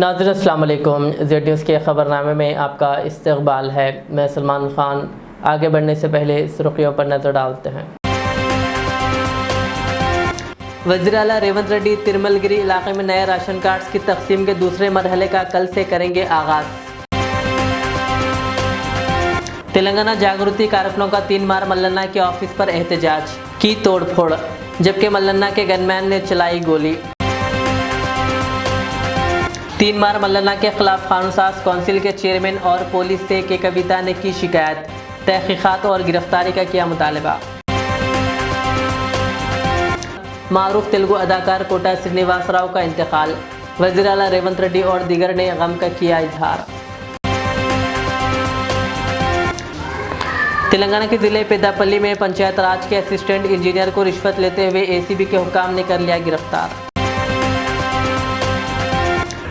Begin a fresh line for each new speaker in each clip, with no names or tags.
नाज़रीन अस्सलाम वालेकुम। ज़ेड न्यूज़ के ख़बरनामे में आपका इस्तक़बाल है। मैं सलमान ख़ान। आगे बढ़ने से पहले सुर्ख़ियों पर नज़र डालते हैं। वज़ीर आला रेवंत रेड्डी तिरुमलगिरी इलाके में नए राशन कार्ड्स की तकसीम के दूसरे मरहले का कल से करेंगे आगाज़। तेलंगाना जागृति कारकुनों का 3 मार मल्लन्ना के ऑफिस पर एहतजाज की तोड़फोड़, जबकि मल्लन्ना के गनमैन ने चलाई गोली। 3 मार मल्लन्ना के खिलाफ कानूनसाज काउंसिल के चेयरमैन और पुलिस से के कविता ने की शिकायत। तहकीकात और गिरफ्तारी का किया मुतालबा। मारूफ तेलुगु अदाकार कोटा श्रीनिवास राव का इंतकाल। वज़ीर आला रेवंत रेड्डी और दीगर ने गम का किया इजहार। तेलंगाना के ज़िले पेद्दापल्ली में पंचायत राज के असिस्टेंट इंजीनियर को रिश्वत लेते हुए एसीबी के हुक्काम ने कर लिया गिरफ्तार।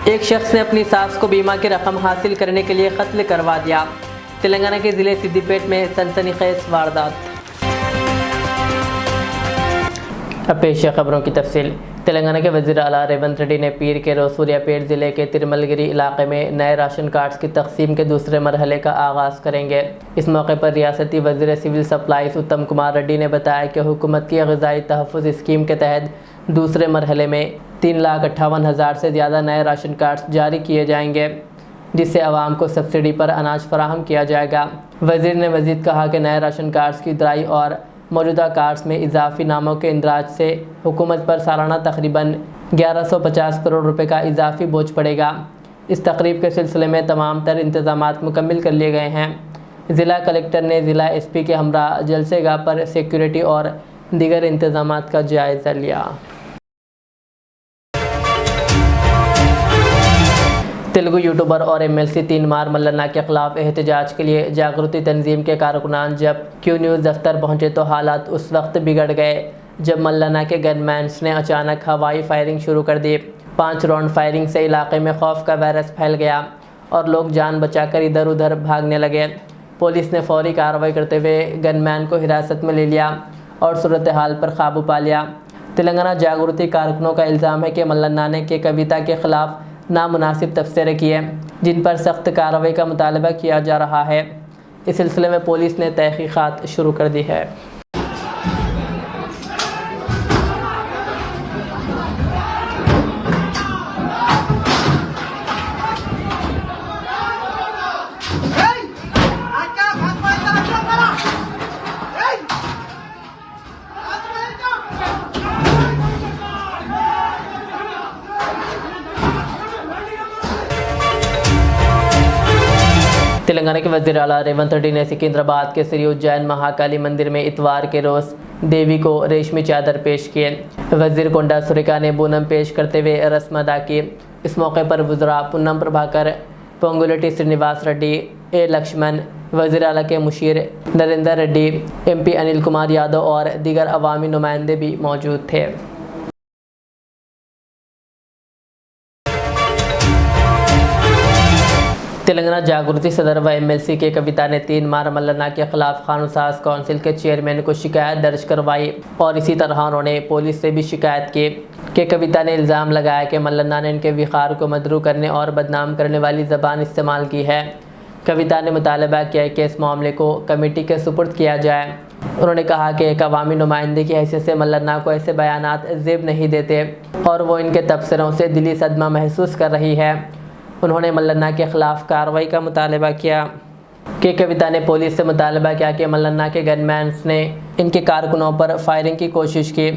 एक शख्स ने अपनी सास को बीमा की रकम हासिल करने के लिए कत्ल करवा दिया। तेलंगाना के ज़िले सिद्दीपेट में सनसनीखेज वारदात। अब पेश है खबरों की तफसील। तेलंगाना के वज़ीर आला रेवंत रेड्डी ने पीर के रोज़ सूर्यापेट ज़िले के तिरुमलगिरी इलाके में नए राशन कार्ड्स की तकसीम के दूसरे मरहले का आगाज़ करेंगे। इस मौके पर रियासती वज़ीर सिविल सप्लाईज उत्तम कुमार रेड्डी ने बताया कि हुकूमत की ग़िज़ाई तहफ़्फ़ुज़ स्कीम के तहत दूसरे मरहले में 3,58,000 से ज़्यादा नए राशन कार्ड्स जारी किए जाएंगे, जिससे आवाम को सब्सिडी पर अनाज फराहम किया जाएगा। वज़ीर ने मज़ीद कहा कि नए राशन कार्ड्स की दराई और मौजूदा कार्ड्स में इजाफी नामों के इंदराज से हुकूमत पर सालाना तकरीबन 1150 करोड़ रुपए का इजाफी बोझ पड़ेगा। इस तकरीब के सिलसिले में तमाम तर इंतज़ामात मुकम्मिल कर लिए गए हैं। ज़िला कलेक्टर ने ज़िला एसपी के हमरा जलसेगाह पर सिक्योरिटी और दीगर इंतज़ामात का जायज़ा लिया। तेलुगु यूट्यूबर और एमएलसी 3 मार मल्लन्ना के खिलाफ एहतजाज के लिए जागृति तंजीम के कारकुनान जब क्यू न्यूज़ दफ्तर पहुंचे तो हालात उस वक्त बिगड़ गए जब मल्लन्ना के गनमैन्स ने अचानक हवाई फायरिंग शुरू कर दी। 5 राउंड फायरिंग से इलाके में खौफ का वायरस फैल गया और लोग जान बचाकर इधर उधर भागने लगे। पुलिस ने फौरी कार्रवाई करते हुए गनमैन को हिरासत में ले लिया और सूरत हाल पर काबू पा लिया। तेलंगाना जागृति कारकुनों का इल्ज़ाम है कि मल्लन्ना ने के कविता के खिलाफ नामुनासिब तबसरे किए, जिन पर सख्त कार्रवाई का मुतालबा किया जा रहा है। इस सिलसिले में पुलिस ने तहकीकात शुरू कर दी है। तेलंगाना के वज़ीर आला रेवंत रेड्डी ने सिकंदराबाद के श्री उज्जैन महाकाली मंदिर में इतवार के रोज़ देवी को रेशमी चादर पेश किए। वज़ीर कोंडा सुरेखा ने पूनम पेश करते हुए रस्म अदा की। इस मौके पर वज़रा पूनम प्रभाकर, पोंगुलेटी श्रीनिवास रेड्डी, ए लक्ष्मण, वज़ीर आला के मुशीर नरेंद्र रेड्डी, एमपी अनिल कुमार यादव और दीगर अवामी नुमाइंदे भी मौजूद थे। तेलंगाना जागृति सदर व एमएलसी के कविता ने 3 मार मल्लन्ना के खिलाफ कानूनसाज काउंसिल के चेयरमैन को शिकायत दर्ज करवाई और इसी तरह उन्होंने पुलिस से भी शिकायत की। के कविता ने इल्ज़ाम लगाया कि मल्लन्ना ने इनके विखार को मदरू करने और बदनाम करने वाली ज़बान इस्तेमाल की है। कविता ने मुतालबा किया कि इस मामले को कमेटी के सुपुर्द किया जाए। उन्होंने कहा कि एक अवामी नुमाइंदे की हैसियत से मल्लन्ना को ऐसे बयानात ज़ेब नहीं देते और वो इनके तबसरों से दिली सदमा महसूस कर रही है। उन्होंने मल्लन्ना के खिलाफ कार्रवाई का मुतालबा किया। के कविता ने पुलिस से मुतालबा किया कि मल्लन्ना के गनमैन्स ने इनके कारकुनों पर फायरिंग की कोशिश की,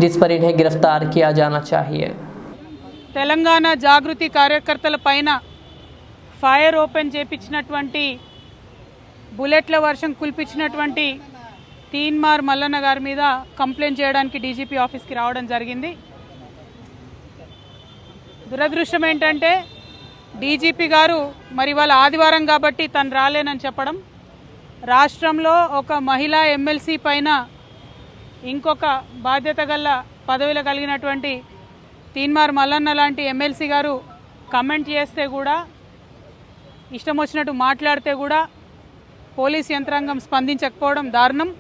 जिस पर इन्हें गिरफ्तार किया जाना चाहिए।
तेलंगाना जागृति कार्यकर्तల పైన ఫైర్ ఓపెన్ చేపించినటువంటి బుల్లెట్ల వర్షం కుల్పించినటువంటి 3 మార్ మల్లన్న గారి మీద కంప్లైంట్ చేయడానికి డీజీపీ ఆఫీస్కి రావడం జరిగింది। దురదృష్టం ఏంటంటే డీజీపీ గారు మరి వాళ్ళ ఆదివారం కాబట్టి తను రాలేనని చెప్పడం, రాష్ట్రంలో ఒక మహిళా ఎమ్మెల్సీ పైన ఇంకొక బాధ్యత గల పదవిలో కలిగినటువంటి 3 మార్ మల్లన్న లాంటి ఎమ్మెల్సీ గారు కమెంట్ చేస్తే కూడా, ఇష్టం వచ్చినట్టు మాట్లాడితే కూడా పోలీస్ యంత్రాంగం స్పందించకపోవడం దారుణం।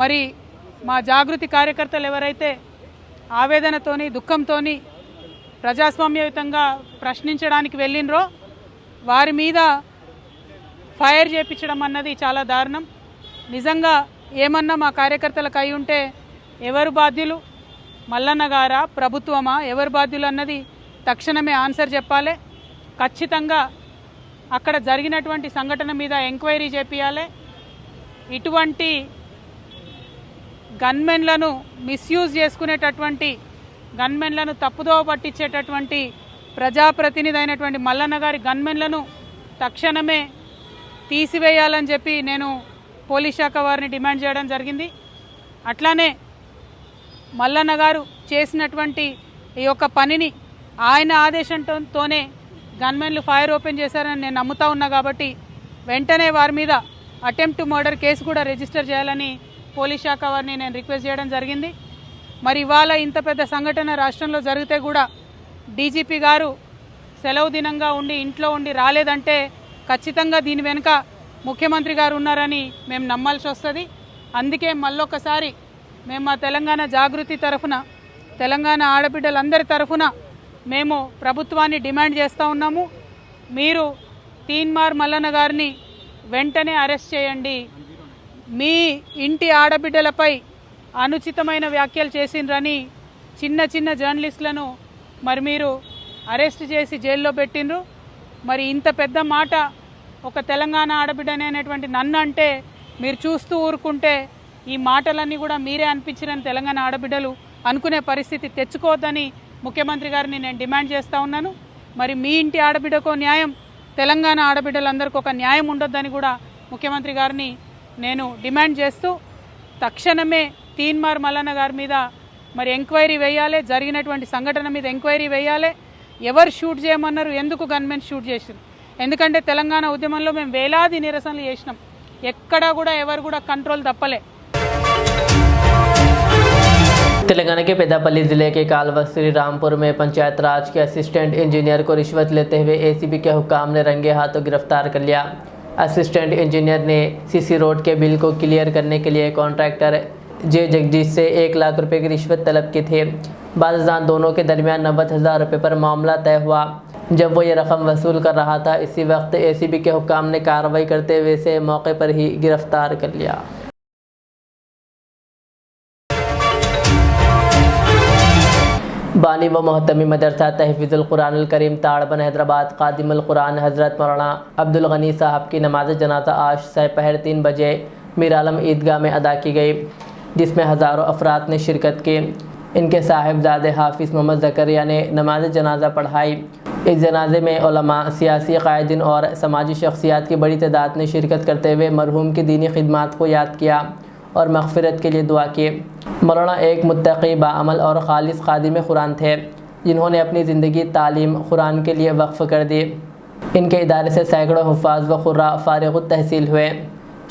మరి మా జాగృతి కార్యకర్తలు ఎవరైతే ఆవేదనతోని దుఃఖంతోని ప్రజాస్వామ్యయుతంగా ప్రశ్నించడానికి వెళ్ళినరో వారి మీద ఫైర్ చేయించడం అన్నది చాలా దారుణం. నిజంగా ఏమన్నా మా కార్యకర్తలకు అయి ఉంటే ఎవరు బాధ్యులు, మల్లన్న గారా ప్రభుత్వమా, ఎవరు బాధ్యులు అన్నది తక్షణమే ఆన్సర్ చెప్పాలి. ఖచ్చితంగా అక్కడ జరిగినటువంటి సంఘటన మీద ఎంక్వైరీ చేపియాలి. ఇటువంటి గన్మెన్లను మిస్యూజ్ చేసుకునేటటువంటి, గన్మెన్లను తప్పుదోవ పట్టించేటటువంటి ప్రజాప్రతినిధి అయినటువంటి మల్లన్న గారి గన్మెన్లను తక్షణమే తీసివేయాలని చెప్పి నేను పోలీస్ శాఖ వారిని డిమాండ్ చేయడం జరిగింది. అట్లానే మల్లన్న గారు చేసినటువంటి ఈ యొక్క పనిని ఆయన ఆదేశంతోనే గన్మెన్లు ఫైర్ ఓపెన్ చేశారని నేను నమ్ముతా ఉన్నా కాబట్టి వెంటనే వారి మీద అటెంప్ట్ టు మర్డర్ కేసు కూడా రిజిస్టర్ చేయాలని పోలీస్ శాఖ వారిని నేను రిక్వెస్ట్ చేయడం జరిగింది. మరి ఇవాళ ఇంత పెద్ద సంఘటన రాష్ట్రంలో జరిగితే కూడా డీజీపీ గారు సెలవు దినంగా ఉండి ఇంట్లో ఉండి రాలేదంటే ఖచ్చితంగా దీని వెనుక ముఖ్యమంత్రి గారు ఉన్నారని మేము నమ్మాల్సి వస్తుంది. అందుకే మళ్ళొకసారి మేము మా తెలంగాణ జాగృతి తరఫున, తెలంగాణ ఆడబిడ్డలందరి తరఫున మేము ప్రభుత్వాన్ని డిమాండ్ చేస్తూ ఉన్నాము. మీరు తీన్మార్ మల్లన్న గారిని వెంటనే అరెస్ట్ చేయండి. మీ ఇంటి ఆడబిడ్డలపై అనుచితమైన వ్యాఖ్యలు చేసిండ్రని చిన్న చిన్న జర్నలిస్టులను మరి మీరు అరెస్ట్ చేసి జైల్లో పెట్టిండ్రు. మరి ఇంత పెద్ద మాట ఒక తెలంగాణ ఆడబిడ్డనే అనేటువంటి నన్ను అంటే మీరు చూస్తూ ఊరుకుంటే ఈ మాటలన్నీ కూడా మీరే అనిపించిరని తెలంగాణ ఆడబిడ్డలు అనుకునే పరిస్థితి తెచ్చుకోవద్దని ముఖ్యమంత్రి గారిని నేను డిమాండ్ చేస్తూ ఉన్నాను. మరి మీ ఇంటి ఆడబిడ్డకో న్యాయం, తెలంగాణ ఆడబిడ్డలందరికీ ఒక న్యాయం ఉండొద్దని కూడా ముఖ్యమంత్రి గారిని నేను డిమాండ్ చేస్తూ తక్షణమే తీన్మార్ మల్లన్న గారి మీద మరి ఎంక్వైరీ వేయాలి. జరిగినటువంటి సంఘటన మీద ఎంక్వైరీ వేయాలి. ఎవరు షూట్ చేయమన్నారు, ఎందుకు గన్మెన్ షూట్ చేశారు? ఎందుకంటే తెలంగాణ ఉద్యమంలో మేము వేలాది నిరసనలు చేసినాం, ఎక్కడా కూడా ఎవరు కూడా కంట్రోల్ తప్పలే.
तेलंगाना के पेदापल्ली जिले के कालवा श्री रामपुर में पंचायत राज के असिस्टेंट इंजीनियर को रिश्वत लेते हुए एसीबी के हुक्काम ने रंगे हाथों गिरफ्तार कर लिया। असिस्टेंट इंजीनियर ने सीसी रोड के बिल को क्लियर करने के लिए कॉन्ट्रैक्टर जे जगदीश से 1 लाख रुपए की रिश्वत तलब की थी। बाज़ान दोनों के दरमियान 90,000 रुपये पर मामला तय हुआ। जब वो ये रकम वसूल कर रहा था, इसी वक्त एसीबी के हुक्काम ने कार्रवाई करते हुए इसे मौके पर ही गिरफ्तार कर लिया। बानी व मोहतमी मदरसा तहफ़ीज़ुल कुरानुल करीम ताड़बन हैदराबाद क़ादिमुल कुरान हज़रत मौलाना अब्दुल गनी साहब की नमाज जनाजा आज सपहर 3 बजे मीर आलम ईदगाह में अदा की गई, जिसमें हज़ारों अफराद ने शिरकत की। इनके साहिबजादे हाफिज़ मोहम्मद ज़करिया ने नमाज जनाजा पढ़ाई। इस जनाजे में उलमा, सियासी कायदीन और समाजी शख्सियात की बड़ी तादाद ने शिरकत करते हुए मरहूम की दीनी खिदमात को याद किया और मग़फ़िरत के लिए दुआ की। मौलाना एक मुत्तक़ी, बाअमल और खालिस ख़ादिम कुरान थे, जिन्होंने अपनी ज़िंदगी तालीम कुरान के लिए वक्फ़ कर दी। इनके इदारे से सैकड़ों हुफ़ाज़ व क़ुर्रा फ़ारिग़ुत तहसील हुए।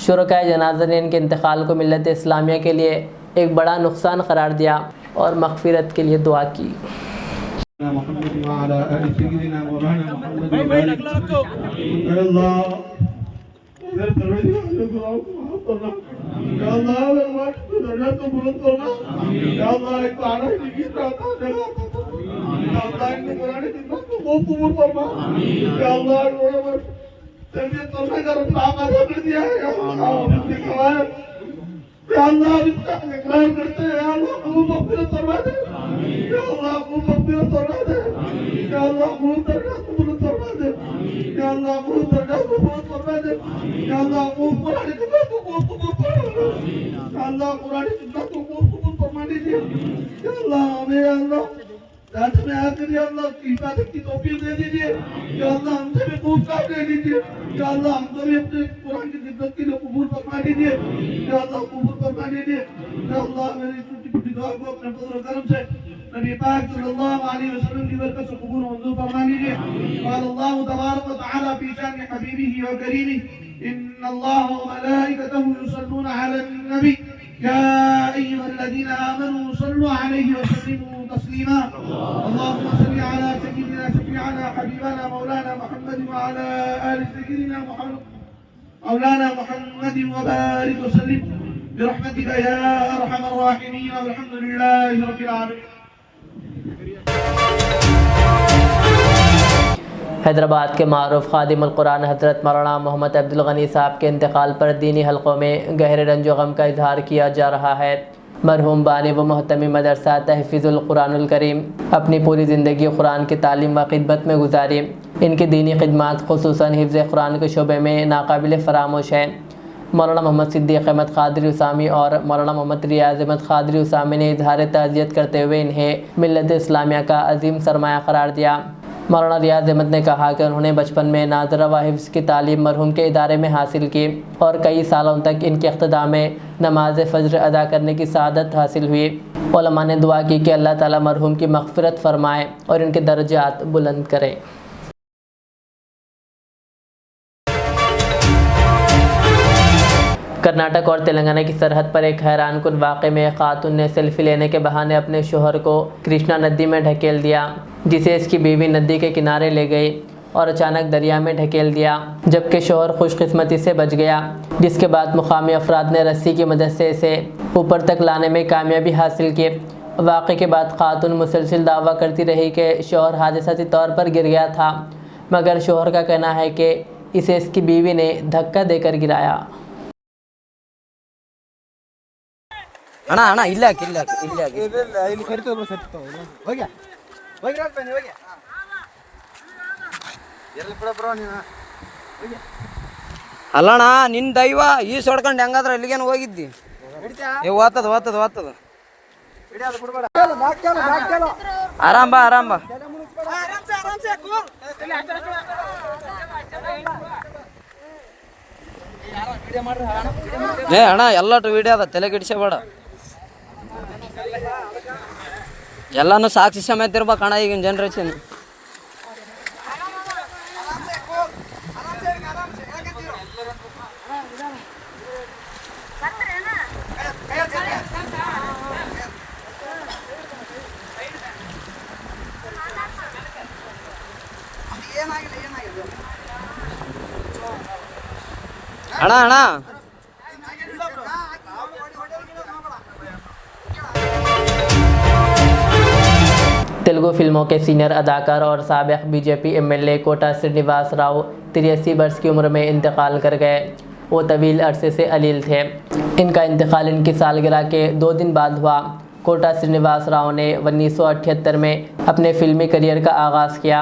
शुरकाए जनाज़ा ने इनके इंतकाल को मिल्लत इस्लामिया के लिए एक बड़ा नुकसान करार दिया और मग़फ़िरत के लिए दुआ की।
इबादत की तौफीक दे दीजिए या अल्लाह, हमसे भी खूब काम दे दीजिए या अल्लाह, हमको भी अपने कुरान की खिदमत के लिए कबूल फरमा दीजिए या अल्लाह, कबूल फरमा दीजिए या अल्लाह। मेरी छोटी छोटी दुआ को अपने फजल और करम से नबी पाक सल्लल्लाहु अलैहि वसल्लम की बरकत से कबूल मंजूर फरमा दीजिए। क़ाल अल्लाह तबारक व तआला फी शान हबीबिही व करीमिही इन्नल्लाह व मलाइकतहु युसल्लूना अलन नबी या अय्युहल्लज़ीना आमनू सल्लु अलैहि व सल्लिमू तस्लीमा। अल्लाहुम्मा सल्लि अला सय्यिदिना शफीअना हबीबना मौलाना मुहम्मद व अला आलि सय्यिदिना मौलाना मुहम्मद व बारिक व सल्लिम बिरहमतिका या अरहमर राहिमीन। वल्हम्दुलिल्लाहि रब्बिल आलमीन।
हैदराबाद के मारूफ खादिमुल कुरान हज़रत मौलाना मोहम्मद अब्दुल गनी साहब के इंतकाल पर दीनी हलक़ों में गहरे रंजो गम का इजहार किया जा रहा है। मरहूम बानी व मोहतमी मदरसा तहफ़ीज़ुल कुरानुल करीम अपनी पूरी ज़िंदगी कुरान की तालीम व खिदमत में गुजारी। इनकी दीनी खिदमत खुसूसन हिफ्ज़ कुरान के शोबे में नाकाबिल फ़रामोश है। मौलाना मोहम्मद सिद्दीक़ अहमद क़ादरी उसामी और मौलाना मोहम्मद रियाज़ अहमद क़ादरी उसामी ने इजहार ताज़ियत करते हुए इन्हें मिल्लत इस्लामिया का अजीम सरमाया करार दिया। मौलाना रियाज़ अहमद ने कहा कि उन्होंने बचपन में नाज़रा व हिफ्ज़ की तालीम मरहूम के इदारे में हासिल की और कई सालों तक इनके इक़्तिदा में नमाज फ़ज्र अदा करने की सआदत हासिल हुई। उलमा ने दुआ की कि अल्लाह ताला मरहूम की मग़फ़िरत फ़रमाए और इनके दर्जात बुलंद करे। कर्नाटक और तेलंगाना की सरहद पर एक हैरान कुन वाक़े में खातून ने सेल्फी लेने के बहाने अपने शोहर को कृष्णा नदी में ढकेल दिया, जिसे इसकी बीवी नदी के किनारे ले गई और अचानक दरिया में ढकेल दिया, जबकि शोहर खुशकिस्मती से बच गया, जिसके बाद मुकामी अफराद ने रस्सी की मदद से इसे ऊपर तक लाने में कामयाबी हासिल की। वाक़े के बाद खातून मुसलसल दावा करती रही कि शोहर हादसाती तौर पर गिर गया था, मगर शोहर का कहना है कि इसे इसकी बीवी ने धक्का देकर गिराया।
ಅಣ್ಣ ಅಣ್ಣ ಇಲ್ಲ ಇಲ್ಲ ಇಲ್ಲ
ಇಲ್ಲಿ ಕರಿತೋ ಹೋಗ್ಯಾ ಹೋಗಿ ಬನ್ನಿ ಹೋಗ್ಯಾ ಎಲ್ಲಿ ಬಿಡ ಬ್ರೋ ನೀನು
ಅಲ್ಲಣ್ಣ ನಿನ್ನ ದೈವ ಈಸ್ ಹೊಡ್ಕೊಂಡು ಹೆಂಗಾದ್ರೆ ಎಲ್ಲಿಗೇನು ಹೋಗಿದ್ದಿ ಏ ಓದ್ತದ ಓದ್ತದ ಓದ್ತದ ಆರಾಮ್ ಬಾ ಆರಾಮ್ ಬಾ ಏ ಅಣ್ಣ ಎಲ್ಲಟು ವಿಡಿಯೋ ಅದ ತಲೆ ಗಿಡಿಸಬೇಡ, ಎಲ್ಲಾನು ಸಾಕ್ಷಿ ಸಮೇತ ಇರ್ಬೇಕಣ್ಣ ಈಗಿನ ಜನ್ರೇಷನ್. ಅಣ್ಣ ಅಣ್ಣ
तेलुगु फिल्मों के सीनियर अदाकार और साबिक़ बीजेपी एमएलए कोटा श्रीनिवास राव 83 वर्ष की उम्र में इंतकाल कर गए। वो तवील अरसे से अलील थे। इनका इंतकाल इनकी सालगिरह के 2 दिन बाद हुआ। कोटा श्रीनिवास राव ने 1978 में अपने फिल्मी करियर का आगाज़ किया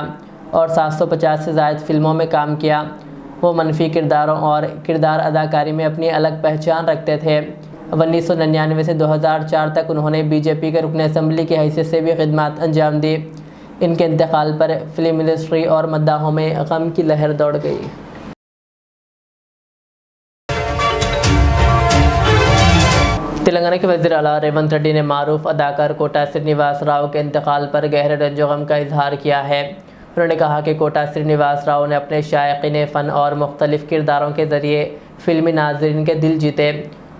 और 750 से ज़ायद फिल्मों में काम किया। वो मनफी किरदारों और किरदार अदाकारी में अपनी अलग पहचान रखते थे। 1999 से 2004 तक उन्होंने बीजेपी के रुकन असम्बली की हैसियत से भी खिदमत अंजाम दी। इनके इंतकाल पर फिल्म इंडस्ट्री और मद्दाहों में गम की लहर दौड़ गई। तेलंगाना के वज़ीर आला रेवंत रेड्डी ने मारूफ अदाकार कोटा श्रीनिवास राव के इंतकाल पर गहरे रंजो गम का इजहार किया है। उन्होंने कहा कि कोटा श्रीनिवास राव ने अपने शायकीन फ़न और मुख्तलिफ़ किरदारों के ज़रिए फ़िल्मी नाज़रीन के दिल जीते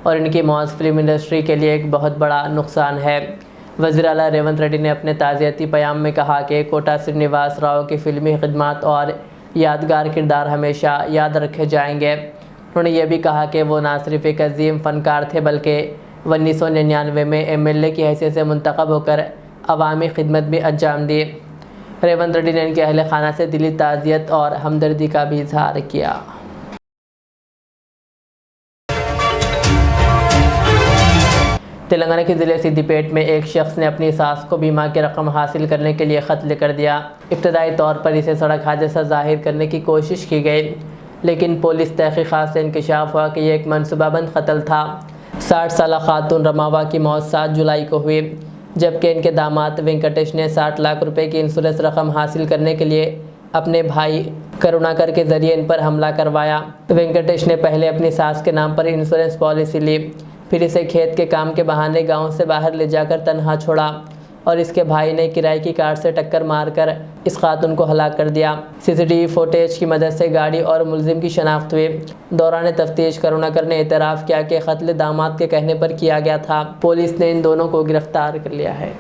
और इनकी मौत फिल्म इंडस्ट्री के लिए एक बहुत बड़ा नुकसान है। वज़ीर आला रेवंत रेड्डी ने अपने ताज़ियती प्याम में कहा कि कोटा श्रीनिवास राव की फ़िल्मी खिदमत और यादगार किरदार हमेशा याद रखे जाएंगे। उन्होंने यह भी कहा कि वो ना सिर्फ एक अजीम फ़नकार थे बल्कि 1999 में एमएलए की हैसियत से मुंतखब होकर अवामी खिदमत भी अंजाम दी। रेवंत रेड्डी ने इनके अहल खाना से दिली ताज़ियत और हमदर्दी का भी इजहार किया। तेलंगाना के ज़िले सिद्दीपेट में एक शख्स ने अपनी सास को बीमा की रकम हासिल करने के लिए ख़त लिख दिया। इब्तदाई तौर पर इसे सड़क हादसा ज़ाहिर करने की कोशिश की गई, लेकिन पुलिस तहक़ीक़ात से इंकशाफ हुआ कि यह एक मनसूबाबंद कत्ल था। 60 साला खातून रमावा की मौत 7 जुलाई को हुई, जबकि इनके दामाद वेंकटेश ने 60 लाख रुपए की इंश्योरेंस रकम हासिल करने के लिए अपने भाई करुणाकर के ज़रिए इन पर हमला करवाया। वेंकटेश ने पहले अपनी सास के नाम पर इंश्योरेंस पॉलिसी ली, फिर इसे खेत के काम के बहाने गांव से बाहर ले जाकर तन्हा छोड़ा और इसके भाई ने किराए की कार से टक्कर मारकर इस खातून को हलाक कर दिया। सीसीटीवी फुटेज की मदद से गाड़ी और मुलजिम की शनाख्त हुई। दौरान तफ्तीश करुणाकर ने एतराफ़ किया कि कत्ल दामाद के कहने पर किया गया था। पुलिस ने इन दोनों को गिरफ्तार कर लिया है।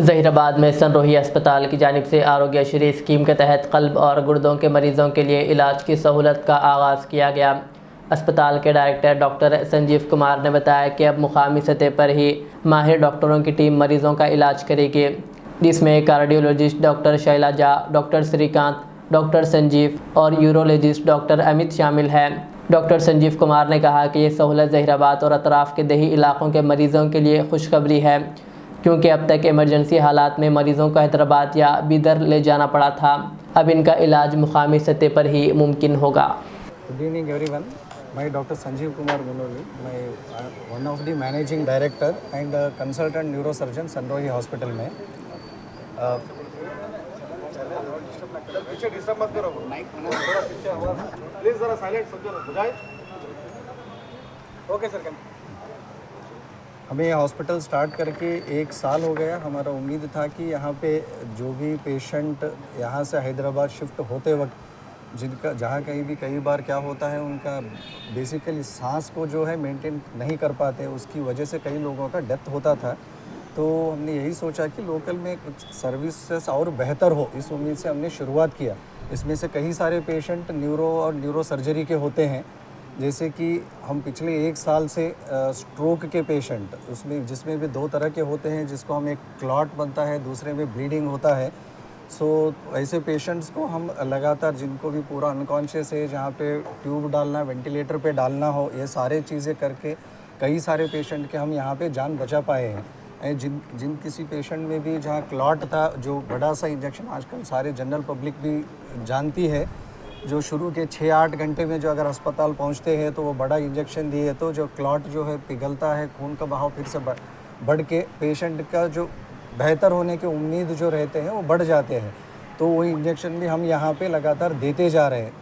ज़हीराबाद में सनरोही अस्पताल की जानिब से आरोग्यश्री स्कीम के तहत क़ल्ब और गुर्दों के मरीज़ों के लिए इलाज की सहूलत का आगाज़ किया गया। अस्पताल के डायरेक्टर डॉक्टर संजीव कुमार ने बताया कि अब मुकामी सतह पर ही माहिर डॉक्टरों की टीम मरीजों का इलाज करेगी, जिसमें cardiologist doctor Shaila Jha, doctor Shrikant, doctor Sanjeev और यूरोलॉजिस्ट डॉक्टर अमित शामिल हैं। डॉक्टर संजीव कुमार ने कहा कि ये सहूलत जहीराबाद और अतराफ़ के दही इलाकों के मरीज़ों के लिए खुशखबरी है, क्योंकि अब तक इमरजेंसी हालात में मरीज़ों को हैदराबाद या बीदर ले जाना पड़ा था। अब इनका इलाज मुकामी सतह पर ही मुमकिन होगा।
Good evening everyone. My Dr. Sanjeev Kumar Gunoli, one of the managing director and consultant neurosurgeon Sanrohi Hospital में। हमें हॉस्पिटल स्टार्ट करके 1 साल हो गया। हमारा उम्मीद था कि यहाँ पे जो भी पेशेंट यहाँ से हैदराबाद शिफ्ट होते वक्त जिनका जहाँ कहीं भी कई बार क्या होता है उनका बेसिकली सांस को जो है मेंटेन नहीं कर पाते, उसकी वजह से कई लोगों का डेथ होता था। तो हमने यही सोचा कि लोकल में कुछ सर्विसेज और बेहतर हो, इस उम्मीद से हमने शुरुआत किया। इसमें से कई सारे पेशेंट न्यूरो और न्यूरो सर्जरी के होते हैं, जैसे कि हम पिछले 1 साल से स्ट्रोक के पेशेंट उसमें जिसमें भी 2 तरह के होते हैं, जिसको हम एक क्लॉट बनता है, दूसरे में ब्लीडिंग होता है। सो ऐसे पेशेंट्स को हम लगातार जिनको भी पूरा अनकॉन्शियस है, जहाँ पे ट्यूब डालना, वेंटिलेटर पे डालना हो, ये सारे चीज़ें करके कई सारे पेशेंट के हम यहाँ पे जान बचा पाए हैं। जिन किसी पेशेंट में भी जहाँ क्लॉट था, जो बड़ा सा इंजेक्शन आजकल सारे जनरल पब्लिक भी जानती है, जो शुरू के 6-8 घंटे में जो अगर अस्पताल पहुँचते हैं तो वो बड़ा इंजेक्शन दिए तो जो क्लॉट जो है पिघलता है, खून का बहाव फिर से बढ़ के पेशेंट का जो बेहतर होने के उम्मीद जो रहते हैं वो बढ़ जाते हैं। तो वही इंजेक्शन भी हम यहाँ पे लगातार देते जा रहे हैं।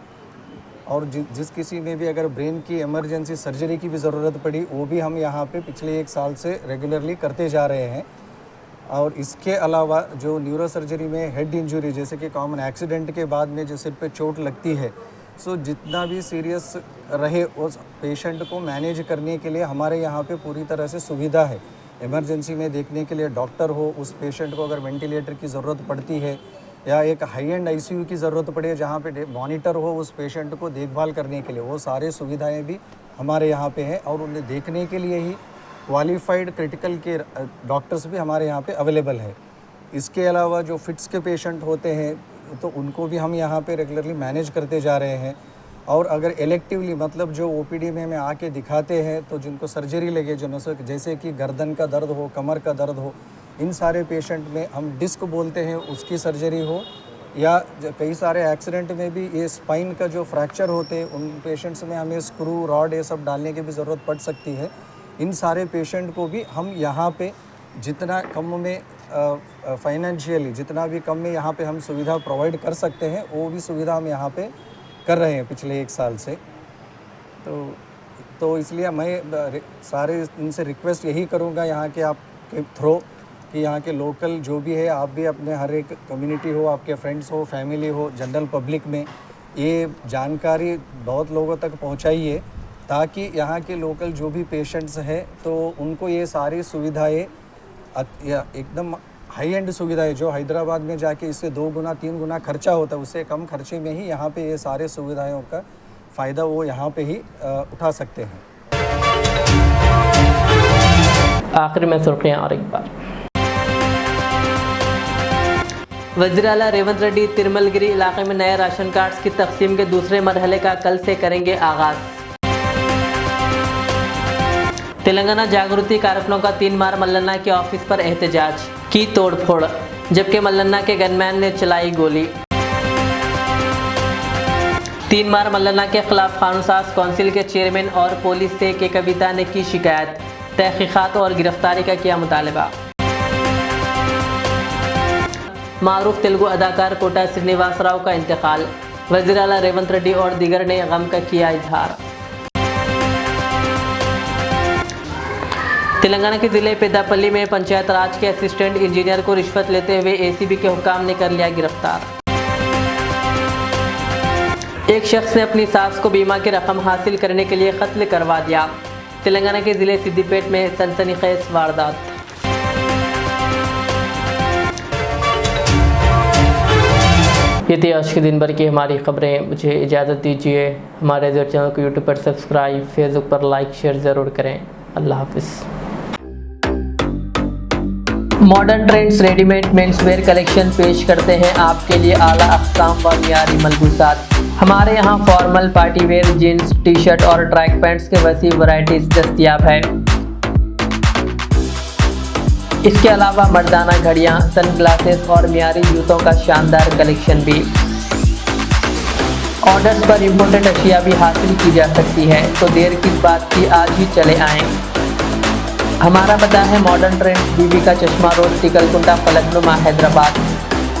और जिस किसी में भी अगर ब्रेन की इमरजेंसी सर्जरी की भी ज़रूरत पड़ी, वो भी हम यहाँ पे पिछले 1 साल से रेगुलरली करते जा रहे हैं। और इसके अलावा जो न्यूरो सर्जरी में हेड इंजरी, जैसे कि कॉमन एक्सीडेंट के बाद में जो सिर पे चोट लगती है, सो जितना भी सीरियस रहे उस पेशेंट को मैनेज करने के लिए हमारे यहाँ पे पूरी तरह से सुविधा है। इमरजेंसी में देखने के लिए डॉक्टर हो, उस पेशेंट को अगर वेंटिलेटर की ज़रूरत पड़ती है या एक हाई एंड आईसीयू की ज़रूरत पड़े जहाँ पे मॉनिटर हो उस पेशेंट को देखभाल करने के लिए, वो सारे सुविधाएं भी हमारे यहाँ पे हैं। और उन्हें देखने के लिए ही क्वालिफाइड क्रिटिकल के डॉक्टर्स भी हमारे यहाँ पे अवेलेबल है। इसके अलावा जो फिट्स के पेशेंट होते हैं तो उनको भी हम यहाँ पे रेगुलरली मैनेज करते जा रहे हैं। और अगर इलेक्टिवली मतलब जो ओपीडी में हमें आके दिखाते हैं तो जिनको सर्जरी लगे, जैसे कि गर्दन का दर्द हो, कमर का दर्द हो, इन सारे पेशेंट में हम डिस्क बोलते हैं उसकी सर्जरी हो, या कई सारे एक्सीडेंट में भी ये स्पाइन का जो फ्रैक्चर होते हैं उन पेशेंट्स में हमें स्क्रू रॉड ये सब डालने की भी ज़रूरत पड़ सकती है। इन सारे पेशेंट को भी हम यहाँ पे जितना कम में फाइनेंशियली जितना भी कम में यहाँ पे हम सुविधा प्रोवाइड कर सकते हैं, वो भी सुविधा हम यहाँ पे कर रहे हैं पिछले 1 साल से। तो इसलिए मैं सारे इनसे रिक्वेस्ट यही करूँगा यहाँ के आपके थ्रो कि यहाँ के लोकल जो भी है, आप भी अपने हर एक कम्युनिटी हो, आपके फ्रेंड्स हो, फैमिली हो, जनरल पब्लिक में ये जानकारी बहुत लोगों तक पहुँचाइए, ताकि यहाँ के लोकल जो भी पेशेंट्स हैं तो उनको ये सारी सुविधाएं एकदम हाई एंड सुविधाएं जो हैदराबाद में जाके इससे 2 गुना 3 गुना खर्चा होता है, उससे कम खर्चे में ही यहाँ पे ये सारे सुविधाओं का फ़ायदा वो यहाँ पे ही उठा सकते हैं।
आखिर में सुर्खियाँ और एक बार। वज़ीर आला रेवंत रेड्डी तिरुमलगिरी इलाके में नए राशन कार्ड्स की तकसीम के दूसरे मरहले का कल से करेंगे आगाज़। तेलंगाना जागृति कारकुनों का 3 बार मल्लन्ना के ऑफिस पर एहतजाज, की तोड़फोड़, जबकि मल्लन्ना के गनमैन ने चलाई गोली। 3 बार मल्लन्ना के खिलाफ कानूनसाज काउंसिल के चेयरमैन और पुलिस से के कविता ने की शिकायत, तहकीकात और गिरफ्तारी का किया मुतालबा। मारूफ तेलुगु अदाकार कोटा श्रीनिवास राव का इंतकाल, वज़ीर आला रेवंत रेड्डी और दीगर ने गम का किया इजहार। तेलंगाना के ज़िले पेदापल्ली में पंचायत राज के असिस्टेंट इंजीनियर को रिश्वत लेते हुए एसीबी के हुक्काम ने कर लिया गिरफ्तार। एक शख्स ने अपनी सास को बीमा की रकम हासिल करने के लिए कत्ल करवा दिया। तेलंगाना के ज़िले सिद्दीपेट में सनसनीखेज वारदात। ये थी आज के दिन भर की हमारी खबरें। मुझे इजाज़त दीजिए। हमारे चैनल को यूट्यूब पर सब्सक्राइब, फेसबुक पर लाइक शेयर ज़रूर करें। अल्लाह हाफिज़। Modern trends readymade menswear collection पेश करते हैं आपके लिए आला अक़साम व मियारी मलबूसात। हमारे यहाँ formal, party wear, jeans, T shirt और ट्रैक पैंट्स के वसी वैरायटीज़ दस्तयाब है। इसके अलावा मर्दाना घड़ियाँ, सन ग्लासेस और मियारी जूतों का शानदार कलेक्शन भी। ऑर्डर्स पर इम्पोर्टेड अशिया भी हासिल की जा सकती है, तो देर किस बात की, आज ही चले आएँ। हमारा पता है मॉडर्न ट्रेंड्स, बीबी का चश्मा रोड, टिकलकुंटा, फलकनुमा, हैदराबाद।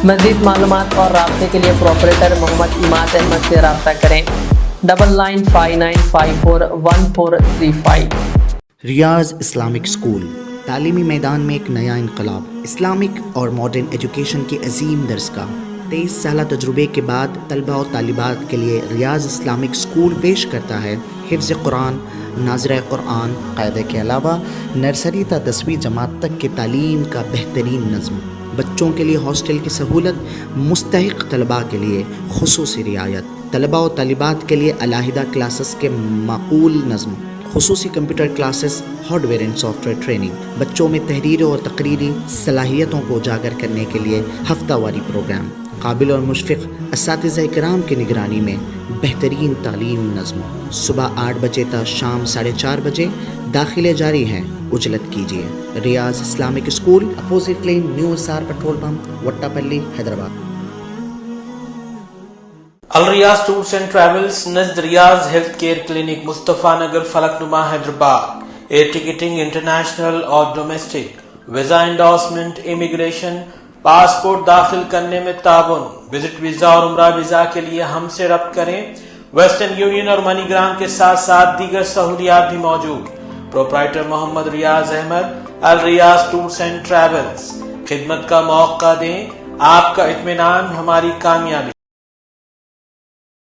मज़ीद मालूमात और राब्ते के लिए प्रोपरेटर मोहम्मद इमाद अहमद से रब्ता करें। 9959541435।
रियाज इस्लामिक स्कूल तालीमी मैदान में एक नया इनकलाब। इस्लामिक और मॉडर्न एजुकेशन की अजीम दरसगाह। 23 साल तजुर्बे के बाद तलबा और तालिबात के लिए रियाज इस्लामिक स्कूल पेश करता है हिफ्ज़ कुरान, नाज़िरा कुरान क़ायदे के अलावा नर्सरी ता 10वीं जमात तक की तालीम का बेहतरीन नज़्म। बच्चों के लिए हॉस्टल की सहूलत, मुस्तहिक़ तलबा के लिए खुसूसी रियायत, तलबा और तालिबात के लिए अलहदा क्लासेस के माकूल नज़्म, खुसूसी computer classes, hardware and software training. बच्चों में तहरीरी और तकरीरी सलाहियतों को उजागर करने के लिए हफ्तावारी प्रोग्राम। काबिल और मुशफ़िक़ असातिज़ा इकराम की निगरानी में बेहतरीन तालीम नज़्म। सुबह 8 बजे तक शाम 4:30 बजे दाखिले जारी हैं। उजलत कीजिए। Riyaz Islamic school, opposite lane, new SR petrol pump, Vattepally, Hyderabad.
Al Riyaz tours and travels नज़द Riyaz health care clinic, Mustafa Nagar, Falaknuma, Hyderabad. Air ticketing international और domestic, visa endorsement, immigration, passport दाखिल करने में ताउन। विजिट वीज़ा और उम्रा वीज़ा के लिए हमसे रब्त करें। वेस्टर्न यूनियन और मनीग्राम के साथ साथ दीगर सहूलियात भी मौजूद। Proprietor Mohammad Riyaz Ahmed, Al Riyaz tours and travels. खिदमत का मौका दें, आपका इत्मीनान हमारी कामयाबी।